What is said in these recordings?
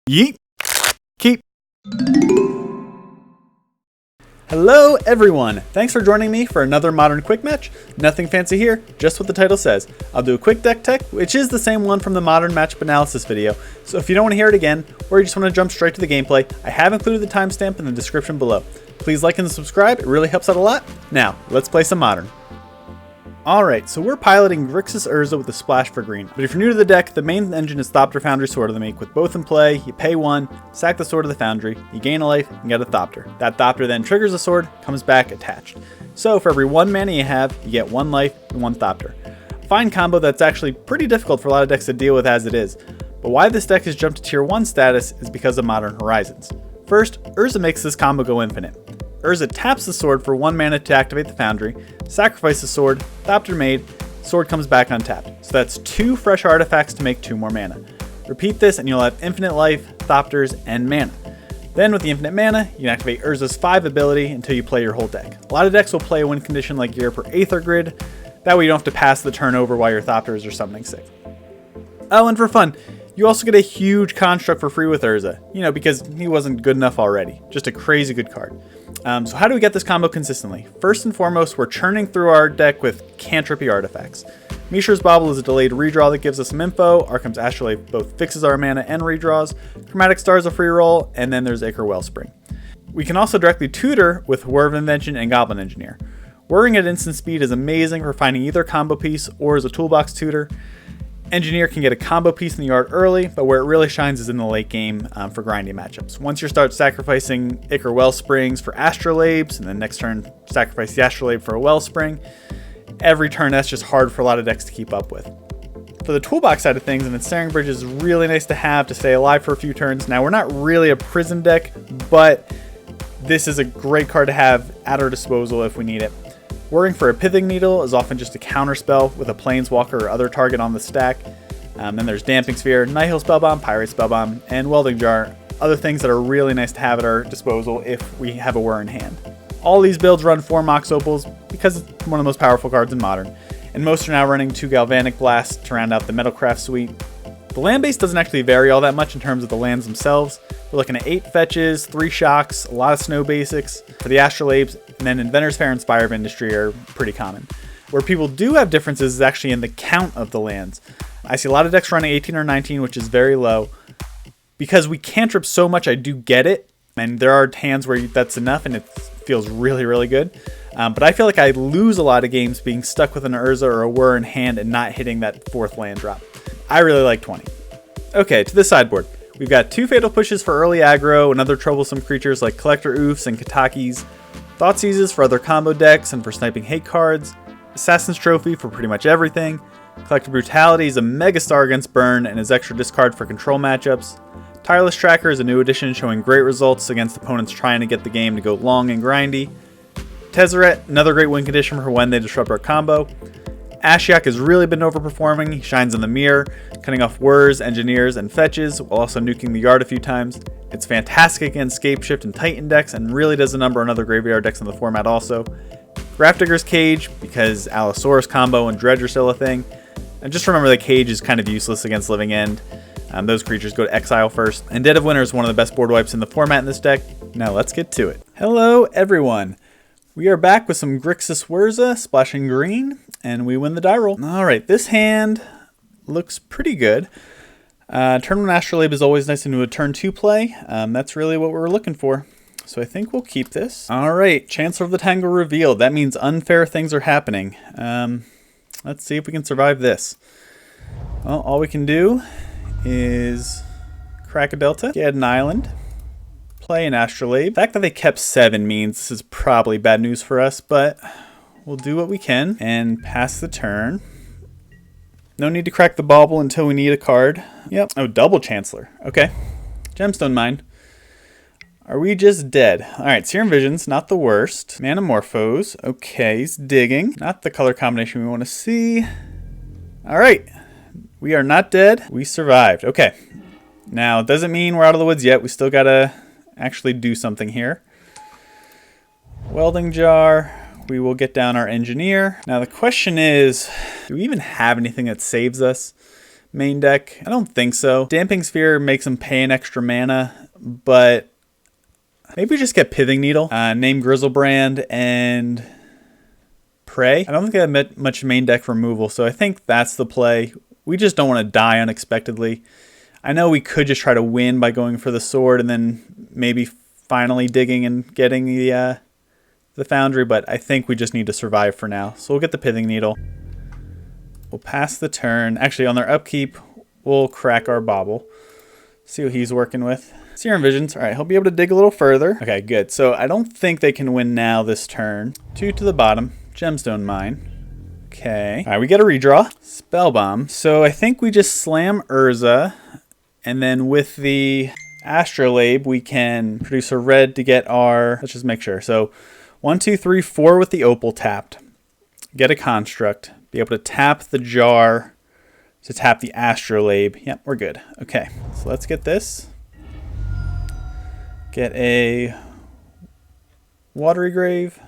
Yeet. Keep. Hello everyone! Thanks for joining me for another Modern Quick Match. Nothing fancy here, just what the title says. I'll do a quick deck tech, which is the same one from the Modern Matchup Analysis video, so if you don't want to hear it again, or you just want to jump straight to the gameplay, I have included the timestamp in the description below. Please like and subscribe, it really helps out a lot. Now, let's play some Modern. Alright, so we're piloting Grixis Urza with a splash for green. But if you're new to the deck, the main engine is Thopter Foundry, Sword of the Meek. With both in play, you pay 1, sack the Sword of the Foundry, you gain a life, and get a Thopter. That Thopter then triggers the sword, comes back attached. So for every 1 mana you have, you get 1 life and 1 Thopter. Fine combo that's actually pretty difficult for a lot of decks to deal with as it is. But why this deck has jumped to tier 1 status is because of Modern Horizons. First, Urza makes this combo go infinite. Urza taps the sword for 1 mana to activate the Foundry, sacrifice the sword, Thopter made, sword comes back untapped. So that's 2 fresh artifacts to make 2 more mana. Repeat this and you'll have infinite life, Thopters, and mana. Then with the infinite mana, you can activate Urza's 5 ability until you play your whole deck. A lot of decks will play a win condition like Europe or Aether Grid, that way you don't have to pass the turn over while your Thopters are summoning sick. Oh, and for fun, you also get a huge construct for free with Urza, because he wasn't good enough already. Just a crazy good card. So how do we get this combo consistently? First and foremost, we're churning through our deck with cantrippy artifacts. Mishra's Bauble is a delayed redraw that gives us some info. Arkham's Astrolabe both fixes our mana and redraws. Chromatic Star is a free roll, and then there's Ichor Wellspring. We can also directly tutor with Whir of Invention and Goblin Engineer. Whirring at instant speed is amazing for finding either combo piece or as a toolbox tutor. Engineer can get a combo piece in the yard early, but where it really shines is in the late game for grinding matchups. Once you start sacrificing Ichor Wellsprings for Astrolabes, and then next turn sacrifice the Astrolabe for a Wellspring, every turn that's just hard for a lot of decks to keep up with. For the toolbox side of things, an Ensnaring Bridge is really nice to have to stay alive for a few turns. Now, we're not really a prison deck, but this is a great card to have at our disposal if we need it. Whirring for a Pithing Needle is often just a counter spell with a Planeswalker or other target on the stack. Then there's Damping Sphere, Nihil Spellbomb, Pyrite Spellbomb, and Welding Jar. Other things that are really nice to have at our disposal if we have a Whir in hand. All these builds run 4 Mox Opals because it's one of the most powerful cards in Modern. And most are now running 2 Galvanic Blasts to round out the Metalcraft suite. The land base doesn't actually vary all that much in terms of the lands themselves. We're looking at 8 fetches, 3 shocks, a lot of snow basics. For the Astrolabes, and then Inventor's Fair and Spire of Industry are pretty common. Where people do have differences is actually in the count of the lands. I see a lot of decks running 18 or 19, which is very low. Because we cantrip so much, I do get it. And there are hands where that's enough and it feels really, really good. But I feel like I lose a lot of games being stuck with an Urza or a Whir in hand and not hitting that 4th land drop. I really like 20. Okay, to the sideboard. We've got 2 Fatal Pushes for early aggro and other troublesome creatures like Collector Oofs and Katakis. Thought Seizes for other combo decks and for sniping hate cards. Assassin's Trophy for pretty much everything. Collector Brutality is a megastar against burn and is extra discard for control matchups. Tireless Tracker is a new addition showing great results against opponents trying to get the game to go long and grindy. Tezzeret, another great win condition for when they disrupt our combo. Ashiok has really been overperforming. He shines in the mirror, cutting off Whirs, Engineers, and Fetches, while also nuking the yard a few times. It's fantastic against Scapeshift and Titan decks, and really does a number on other graveyard decks in the format also. Grafdigger's Cage, because Allosaurus combo and Dredge are still a thing. And just remember that Cage is kind of useless against Living End. Those creatures go to exile first. And Dead of Winter is one of the best board wipes in the format in this deck. Now let's get to it. Hello everyone. We are back with some Grixis Whirza, splashing green, and we win the die roll. Alright, this hand looks pretty good. Turn 1 Astrolabe is always nice into a turn 2 play. That's really what we're looking for. So I think we'll keep this. Alright, Chancellor of the Tangle revealed. That means unfair things are happening. Let's see if we can survive this. Well, all we can do is crack a Delta, get an island, play an Astrolabe. The fact that they kept 7 means this is probably bad news for us, but we'll do what we can and pass the turn. No need to crack the bauble until we need a card. Yep. Oh, double Chancellor. Okay. Gemstone Mine. Are we just dead? Alright, Serum Vision's not the worst. Manamorphose. Okay, he's digging. Not the color combination we want to see. Alright. We are not dead. We survived. Okay. Now, it doesn't mean we're out of the woods yet. We still gotta actually do something here. Welding Jar. We will get down our Engineer. Now the question is, do we even have anything that saves us? main deck? I don't think so. Damping Sphere makes them pay an extra mana, but maybe we just get Pithing Needle, name Grizzlebrand, and Prey. I don't think they have much main deck removal, so I think that's the play. We just don't want to die unexpectedly. I know we could just try to win by going for the sword and then maybe finally digging and getting the Foundry, but I think we just need to survive for now. So we'll get the Pithing Needle. We'll pass the turn. Actually, on their upkeep, we'll crack our Bauble. See what he's working with. Serum Visions. All right, he'll be able to dig a little further. Okay, good. So I don't think they can win now this turn. 2 to the bottom. Gemstone Mine. Okay. All right, we get a redraw. Spellbomb. So I think we just slam Urza, and then with the Astrolabe, we can produce a red to get our... Let's just make sure. So 1, 2, 3, 4 with the Opal tapped. Get a Construct. Be able to tap the jar to tap the Astrolabe. Yep, we're good. Okay, so let's get this. Get a Watery Grave.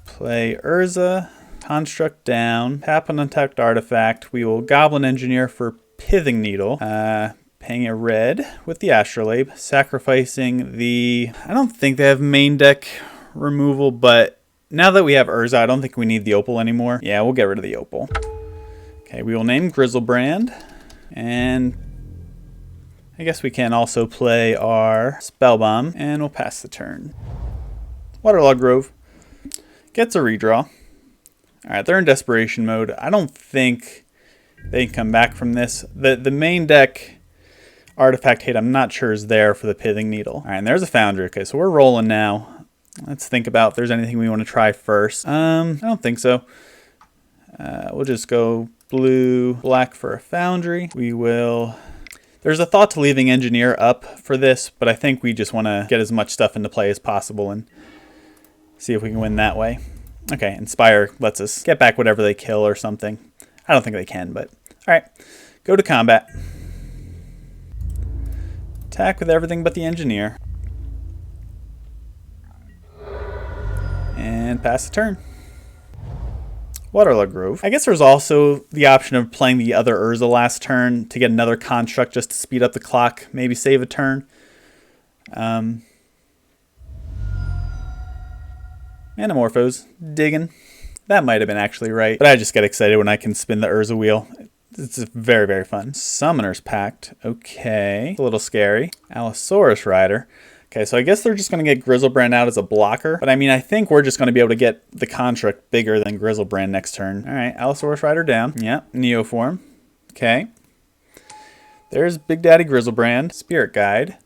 Play Urza. Construct down. Tap an untapped artifact. We will Goblin Engineer for Pithing Needle. Paying a red with the Astrolabe. Sacrificing the... I don't think they have main deck removal, but now that we have Urza, I don't think we need the Opal anymore. Yeah, we'll get rid of the Opal. Okay, we will name Grizzlebrand. And I guess we can also play our Spellbomb. And we'll pass the turn. Waterlogged Grove. Gets a redraw. Alright, they're in desperation mode. I don't think they can come back from this. The main deck artifact hate, I'm not sure is there for the Pithing Needle. Alright, and there's a Foundry. Okay, so we're rolling now. Let's think about if there's anything we want to try first. I don't think so. We'll just go blue, black for a Foundry. We will... There's a thought to leaving Engineer up for this, but I think we just want to get as much stuff into play as possible and see if we can win that way. Okay, Inspire lets us get back whatever they kill or something. I don't think they can, but... Alright, go to combat. Attack with everything but the Engineer. And pass the turn. Waterlogged Grove. I guess there's also the option of playing the other Urza last turn to get another Construct just to speed up the clock, maybe save a turn. Anamorphose. Digging. That might have been actually right, but I just get excited when I can spin the Urza wheel. It's very, very fun. Summoner's Pact. Okay. A little scary. Allosaurus Rider. Okay, so I guess they're just going to get Grizzlebrand out as a blocker. But I mean, I think we're just going to be able to get the Construct bigger than Grizzlebrand next turn. All right, Allosaurus Rider down. Yeah, Neoform. Okay. There's Big Daddy Grizzlebrand. Spirit Guide.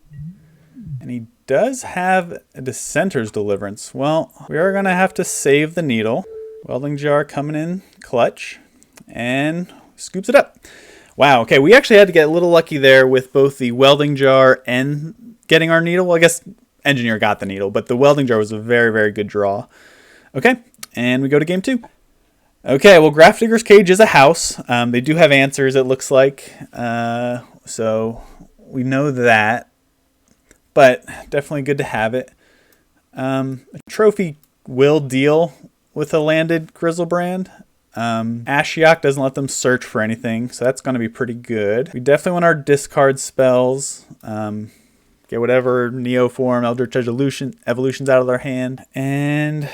And he does have a Dissenter's Deliverance. Well, we are going to have to save the Needle. Welding Jar coming in clutch. And scoops it up. Wow, okay, we actually had to get a little lucky there with both the Welding Jar and getting our Needle. Well, I guess Engineer got the Needle, but the Welding Jar was a very, very good draw. Okay, and we go to game 2. Okay, well, Grafdigger's Cage is a house. They do have answers, it looks like. So we know that. But definitely good to have it. A trophy will deal with a landed Grizzlebrand. Ashiok doesn't let them search for anything, so that's going to be pretty good. We definitely want our discard spells. Get whatever Neoform, Eldritch Evolutions out of their hand. And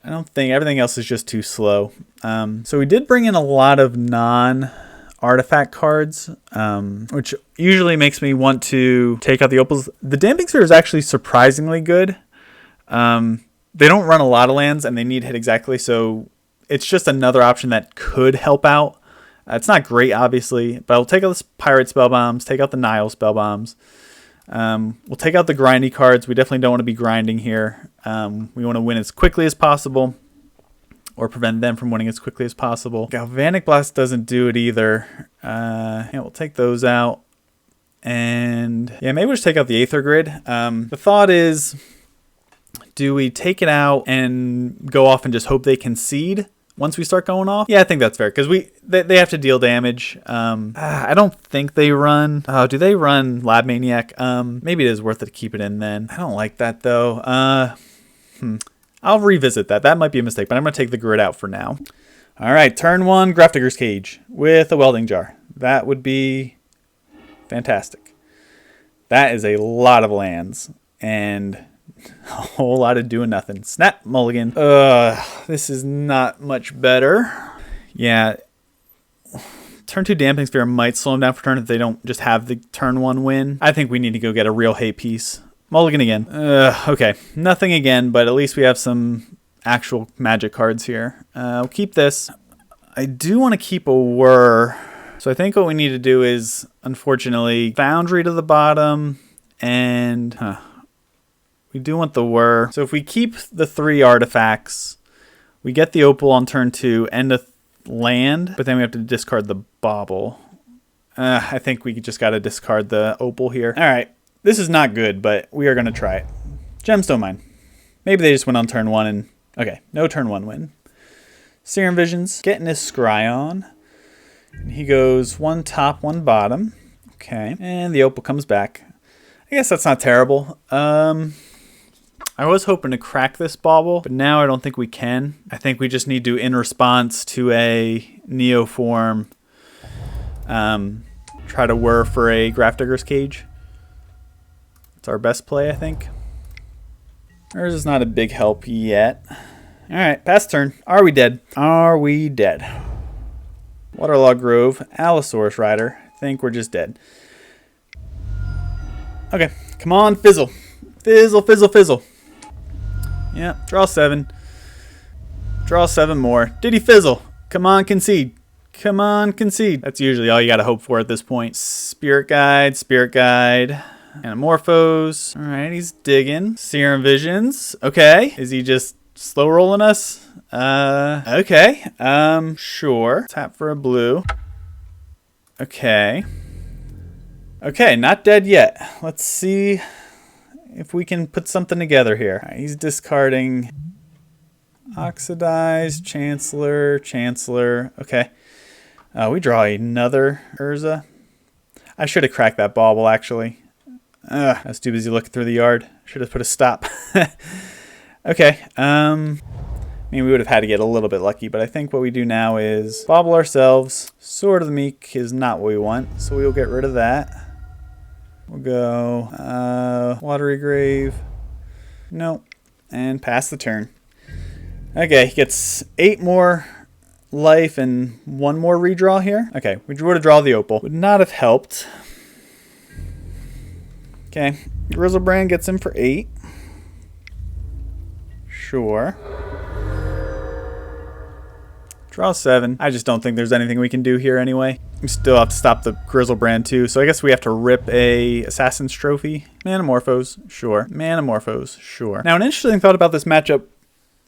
I don't think everything else is just too slow. So we did bring in a lot of non-artifact cards, which usually makes me want to take out the Opals. The Damping Sphere is actually surprisingly good. They don't run a lot of lands, and they need hit exactly, so it's just another option that could help out. It's not great, obviously, but I'll take out the Pirate Spellbombs, take out the Nile Spellbombs. We'll take out the grindy cards. We definitely don't want to be grinding here. We want to win as quickly as possible, or prevent them from winning as quickly as possible. Galvanic Blast doesn't do it either. Yeah, we'll take those out. And yeah, maybe we'll just take out the Aether Grid. The thought is, do we take it out and go off and just hope they concede once we start going off? Yeah, I think that's fair, because they have to deal damage. I don't think they run... Oh, do they run Lab Maniac? Maybe it is worth it to keep it in then. I don't like that, though. I'll revisit that. That might be a mistake, but I'm going to take the grid out for now. All right, turn 1, Grafdigger's Cage with a welding jar. That would be fantastic. That is a lot of lands and a whole lot of doing nothing. Snap, mulligan. This is not much better. Yeah. Turn 2 Damping Sphere might slow them down for turn if they don't just have the turn 1 win. I think we need to go get a real hay piece. Mulligan again. Okay, nothing again, but at least we have some actual magic cards here. I'll keep this. I do want to keep a Whir. So I think what we need to do is, unfortunately, Foundry to the bottom, and we do want the Whir. So if we keep the 3 artifacts, we get the Opal on turn 2 and a land, but then we have to discard the Bauble. I think we just got to discard the Opal here. All right, this is not good, but we are going to try it. Gemstone Mine. Maybe they just went on turn 1 and... Okay, no turn 1 win. Serum Visions, getting his Scry on. And he goes 1 top, 1 bottom. Okay, and the Opal comes back. I guess that's not terrible. I was hoping to crack this Bauble, but now I don't think we can. I think we just need to, in response to a Neo form, try to Whir for a Grafdigger's Cage. It's our best play, I think. Urza's not a big help yet. All right, pass turn. Are we dead? Are we dead? Waterlog Grove, Allosaurus Rider. I think we're just dead. Okay, come on, fizzle. Fizzle, fizzle, fizzle. Yeah, draw 7. Draw 7 more. Did he fizzle? Come on, concede. Come on, concede. That's usually all you got to hope for at this point. Spirit Guide, Anamorphose. All right, he's digging. Serum Visions. Okay. Is he just slow rolling us? Okay. Sure. Tap for a blue. Okay. Okay, not dead yet. Let's see if we can put something together here. All right, he's discarding Oxidize, Chancellor. Okay. We draw another Urza. I should have cracked that Bauble, actually. I was too busy looking through the yard. Should have put a stop. Okay. I mean, we would have had to get a little bit lucky, but I think what we do now is Bauble ourselves. Sword of the Meek is not what we want, so we'll get rid of that. We'll go Watery Grave. Nope. And pass the turn. Okay, he gets 8 more life and 1 more redraw here. Okay, we would have drawn the Opal. Would not have helped. Okay, Grizzlebrand gets him for 8. Sure. Draw 7. I just don't think there's anything we can do here anyway. We still have to stop the Grizzlebrand too, so I guess we have to rip a Assassin's Trophy. Manamorphose, sure. Manamorphose, sure. Now, an interesting thought about this matchup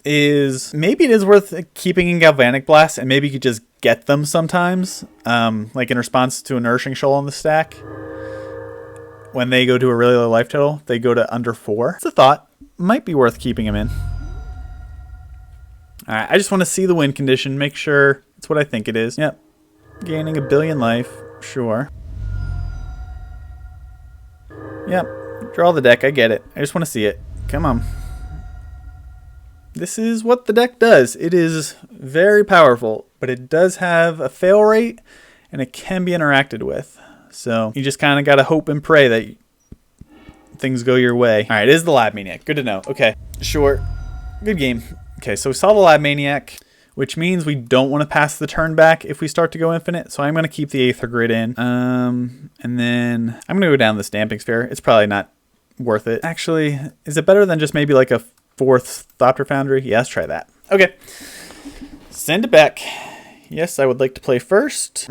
is maybe it is worth keeping in Galvanic Blast, and maybe you could just get them sometimes, like in response to a Nourishing Shoal on the stack. When they go to a really low life total, they go to under 4. It's a thought. Might be worth keeping him in. All right, I just want to see the win condition, make sure it's what I think it is. Yep. Gaining 1 billion life, sure. Yep. Draw the deck, I get it. I just want to see it. Come on. This is what the deck does. It is very powerful, but it does have a fail rate, and it can be interacted with. So you just kind of got to hope and pray that things go your way. All right, it is the Lab Maniac. Good to know. Okay, sure. Good game. Okay, so we saw the Lab Maniac, which means we don't want to pass the turn back if we start to go infinite. So I'm going to keep the Aether Grid in. And then I'm going to go down this Damping Sphere. It's probably not worth it. Actually, is it better than just maybe like a 4th Thopter Foundry? Yeah, let's try that. Okay. Send it back. Yes, I would like to play first.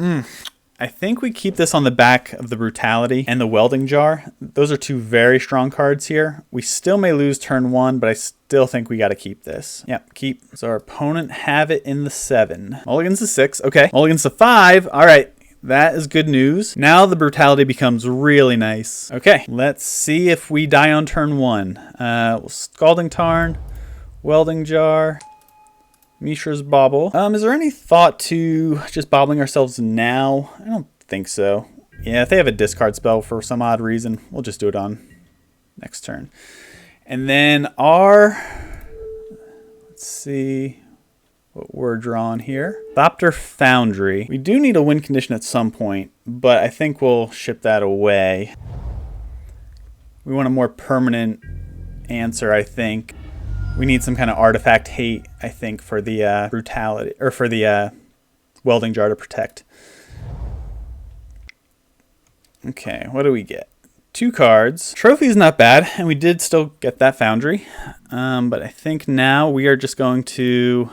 I think we keep this on the back of the Brutality and the Welding Jar. Those are 2 very strong cards here. We still may lose turn 1, but I still think we got to keep this. Yep, keep. So our opponent have it in the 7. Mulligan's the 6. Okay. Mulligan's the 5. All right. That is good news. Now the Brutality becomes really nice. Okay. Let's see if we die on turn 1. Scalding Tarn, Welding Jar, Mishra's Bauble. Is there any thought to just bobbling ourselves now? I don't think so. Yeah, if they have a discard spell for some odd reason, we'll just do it on next turn. And then let's see, what we're drawing here. Thopter Foundry. We do need a win condition at some point, but I think we'll ship that away. We want a more permanent answer, I think. We need some kind of artifact hate, I think, for the brutality, or for the welding jar to protect. Okay, what do we get? 2 cards. Trophy's not bad, and we did still get that Foundry. But I think now we are just going to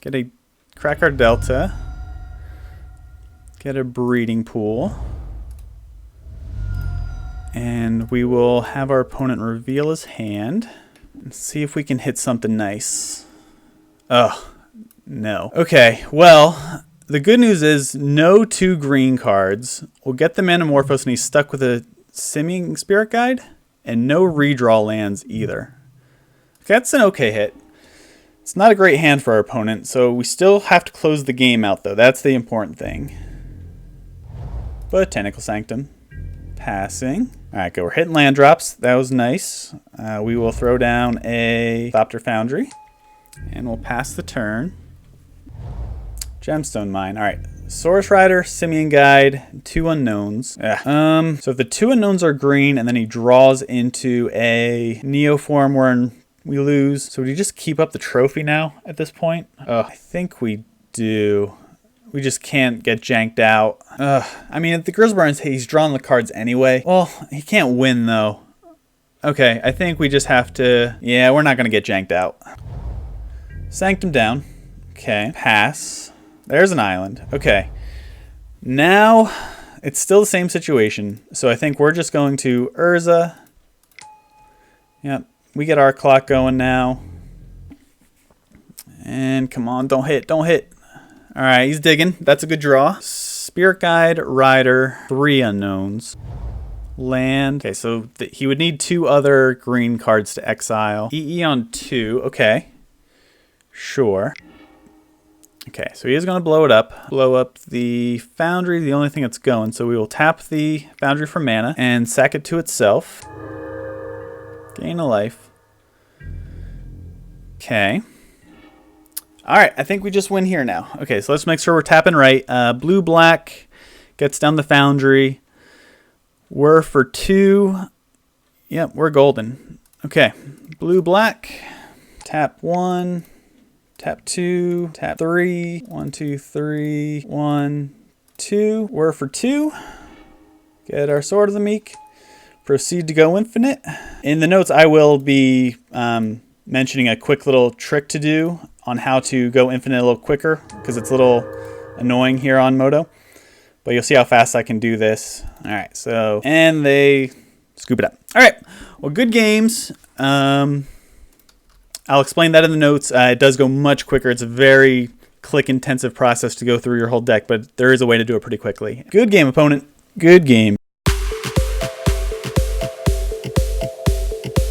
get a crack our Delta, get a breeding pool, and we will have our opponent reveal his hand and see if we can hit something nice. Oh, no. Okay, well, the good news is no 2 green cards. We'll get the Manamorphose, and he's stuck with a Simian Spirit Guide, and no redraw lands either. That's an okay hit. It's not a great hand for our opponent, so we still have to close the game out, though. That's the important thing. Botanical Sanctum. Passing. Alright, go. We're hitting land drops. That was nice. We will throw down a Thopter Foundry, and we'll pass the turn. Gemstone Mine. Alright. Saurus Rider, Simian Guide, 2 unknowns. Yeah. So if the 2 unknowns are green and then he draws into a Neo form where we lose. So would you just keep up the trophy now at this point? I think we do. We just can't get janked out. I mean, at the Urza, he's drawn the cards anyway. Well, he can't win though. Okay, I think we just have to... Yeah, we're not going to get janked out. Sanctum down. Okay, pass. There's an island. Okay. Now, it's still the same situation. So I think we're just going to Urza. Yep. We get our clock going now. And come on, don't hit, don't hit. All right, he's digging. That's a good draw. Spirit Guide, Rider, 3 unknowns. Land. Okay, so he would need 2 other green cards to exile. EE on 2. Okay. Sure. Okay, so he is going to blow it up. Blow up the Foundry, the only thing that's going. So we will tap the Foundry for mana and sack it to itself. Gain a life. Okay. All right, I think we just win here now. Okay, so let's make sure we're tapping right. Blue-black gets down the Foundry. We're for 2. Yep, we're golden. Okay, blue-black. Tap 1. Tap 2, tap 3, 1, 2, 3, 1, 2. We're for 2. Get our Sword of the Meek. Proceed to go infinite. In the notes, I will be mentioning a quick little trick to do on how to go infinite a little quicker, because it's a little annoying here on Moto. But you'll see how fast I can do this. All right, so, and they scoop it up. All right, well, good games. I'll explain that in the notes. It does go much quicker. It's a very click-intensive process to go through your whole deck, but there is a way to do it pretty quickly. Good game, opponent. Good game.